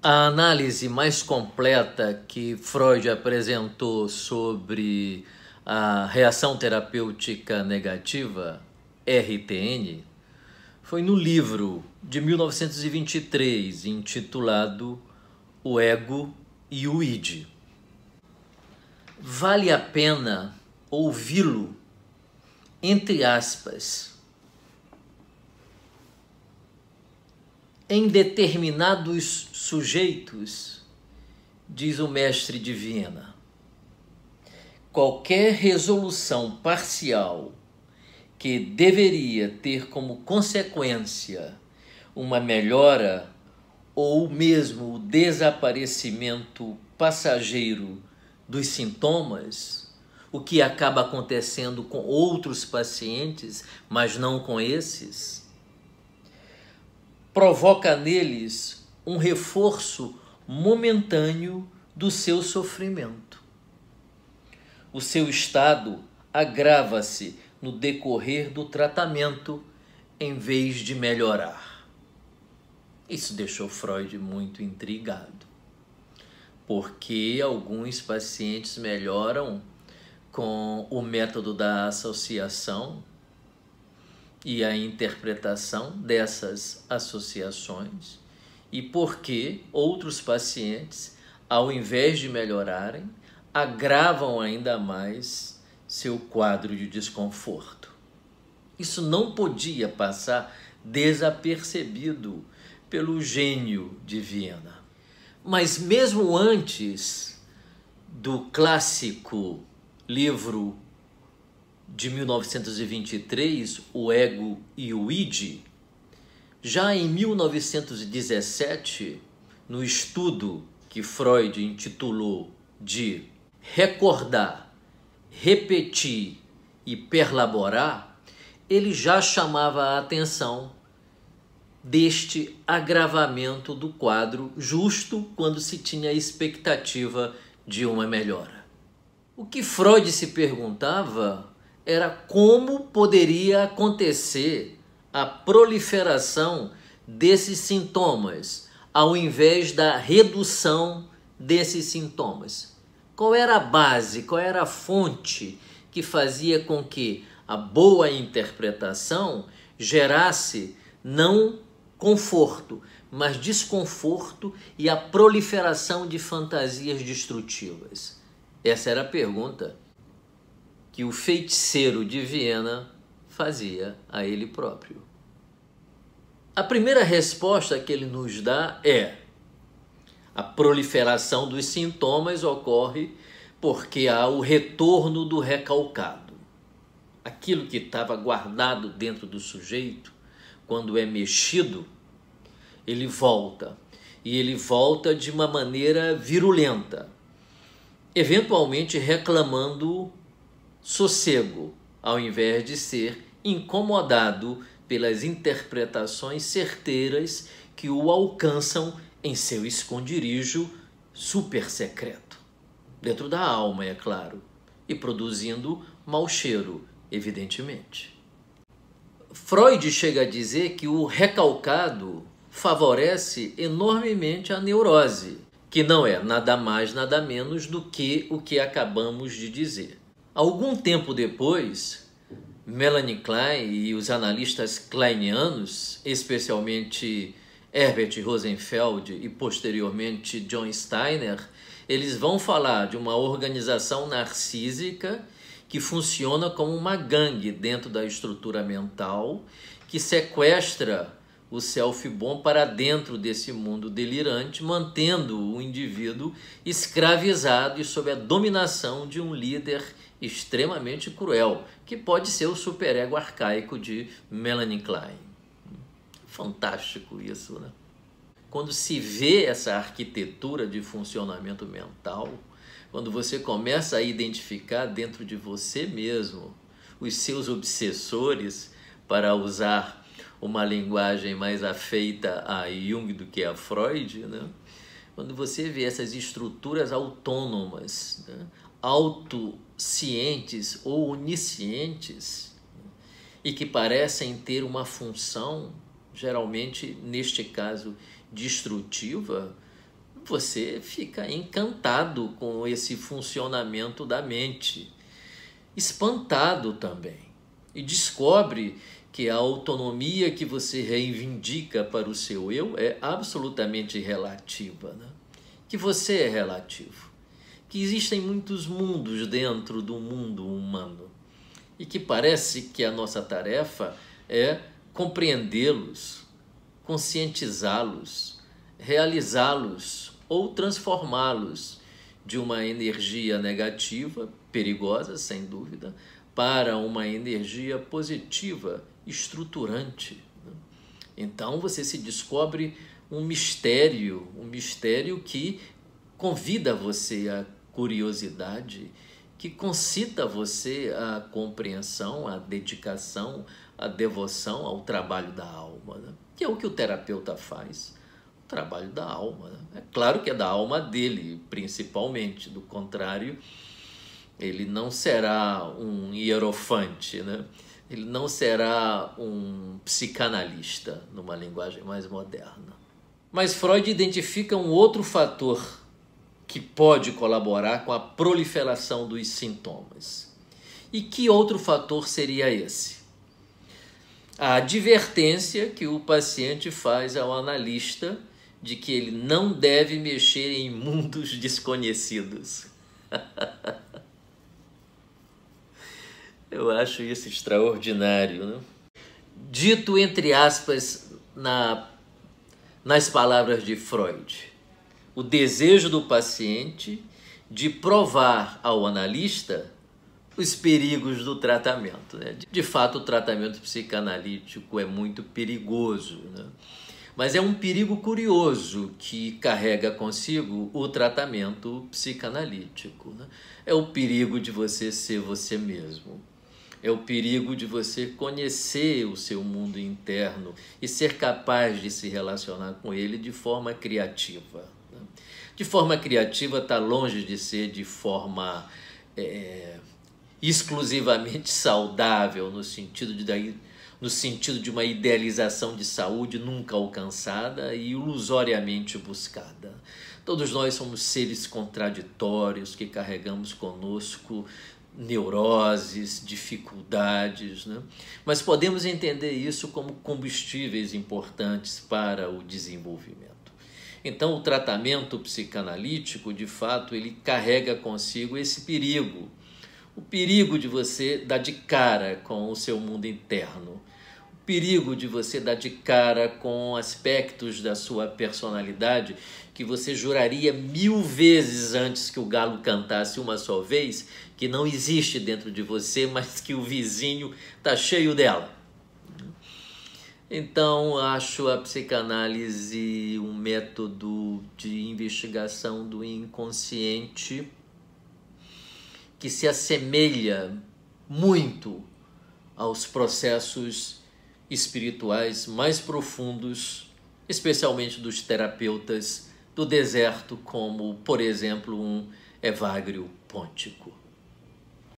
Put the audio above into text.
A análise mais completa que Freud apresentou sobre a reação terapêutica negativa, RTN, foi no livro de 1923, intitulado O Ego e o Id. Vale a pena ouvi-lo, entre aspas, em determinados sujeitos, diz o mestre de Viena. Qualquer resolução parcial que deveria ter como consequência uma melhora ou mesmo o desaparecimento passageiro dos sintomas, o que acaba acontecendo com outros pacientes, mas não com esses, provoca neles um reforço momentâneo do seu sofrimento. O seu estado agrava-se no decorrer do tratamento em vez de melhorar. Isso deixou Freud muito intrigado, porque alguns pacientes melhoram com o método da associação e a interpretação dessas associações, e porque outros pacientes, ao invés de melhorarem, agravam ainda mais seu quadro de desconforto. Isso não podia passar desapercebido pelo gênio de Viena. Mas mesmo antes do clássico livro de 1923, O Ego e o Id, já em 1917, no estudo que Freud intitulou de Recordar, Repetir e Perlaborar, ele já chamava a atenção deste agravamento do quadro justo quando se tinha a expectativa de uma melhora. O que Freud se perguntava era como poderia acontecer a proliferação desses sintomas, ao invés da redução desses sintomas. Qual era a base, qual era a fonte que fazia com que a boa interpretação gerasse não conforto, mas desconforto e a proliferação de fantasias destrutivas? Essa era a pergunta que o feiticeiro de Viena fazia a ele próprio. A primeira resposta que ele nos dá é: a proliferação dos sintomas ocorre porque há o retorno do recalcado. Aquilo que estava guardado dentro do sujeito, quando é mexido, ele volta. E ele volta de uma maneira virulenta, eventualmente reclamando sossego, ao invés de ser incomodado pelas interpretações certeiras que o alcançam em seu esconderijo super secreto, dentro da alma, é claro, e produzindo mau cheiro, evidentemente. Freud chega a dizer que o recalcado favorece enormemente a neurose, que não é nada mais, nada menos do que o que acabamos de dizer. Algum tempo depois, Melanie Klein e os analistas kleinianos, especialmente Herbert Rosenfeld e posteriormente John Steiner, eles vão falar de uma organização narcísica que funciona como uma gangue dentro da estrutura mental, que sequestra o self bom para dentro desse mundo delirante, mantendo o indivíduo escravizado e sob a dominação de um líder extremamente cruel, que pode ser o superego arcaico de Melanie Klein. Fantástico isso, né? Quando se vê essa arquitetura de funcionamento mental, quando você começa a identificar dentro de você mesmo os seus obsessores, para usar uma linguagem mais afeita a Jung do que a Freud, né? Quando você vê essas estruturas autônomas, né? Autocientes ou oniscientes, e que parecem ter uma função, geralmente, neste caso, destrutiva, você fica encantado com esse funcionamento da mente, espantado também, e descobre que a autonomia que você reivindica para o seu eu é absolutamente relativa, né? Que você é relativo, que existem muitos mundos dentro do mundo humano e que parece que a nossa tarefa é compreendê-los, conscientizá-los, realizá-los ou transformá-los de uma energia negativa, perigosa, sem dúvida, para uma energia positiva, estruturante. Então você se descobre um mistério que convida você à curiosidade, que concita você à compreensão, à dedicação, à devoção ao trabalho da alma, né? Que é o que o terapeuta faz, o trabalho da alma, né? É claro que é da alma dele, principalmente, do contrário, ele não será um hierofante, né? Ele não será um psicanalista, numa linguagem mais moderna. Mas Freud identifica um outro fator que pode colaborar com a proliferação dos sintomas. E que outro fator seria esse? A advertência que o paciente faz ao analista de que ele não deve mexer em mundos desconhecidos. Eu acho isso extraordinário, né? Dito entre aspas nas palavras de Freud, o desejo do paciente de provar ao analista os perigos do tratamento, né? De fato, o tratamento psicanalítico é muito perigoso, né? Mas é um perigo curioso que carrega consigo o tratamento psicanalítico, né? É o perigo de você ser você mesmo. É o perigo de você conhecer o seu mundo interno e ser capaz de se relacionar com ele de forma criativa, né? De forma criativa está longe de ser de forma exclusivamente saudável, no sentido de uma idealização de saúde nunca alcançada e ilusoriamente buscada. Todos nós somos seres contraditórios que carregamos conosco neuroses, dificuldades, né? Mas podemos entender isso como combustíveis importantes para o desenvolvimento. Então, o tratamento psicanalítico, de fato, ele carrega consigo esse perigo. O perigo de você dar de cara com o seu mundo interno. O perigo de você dar de cara com aspectos da sua personalidade que você juraria 1000 vezes antes que o galo cantasse uma só vez, que não existe dentro de você, mas que o vizinho está cheio dela. Então, acho a psicanálise um método de investigação do inconsciente que se assemelha muito aos processos espirituais mais profundos, especialmente dos terapeutas do deserto, como, por exemplo, um Evagrio Póntico.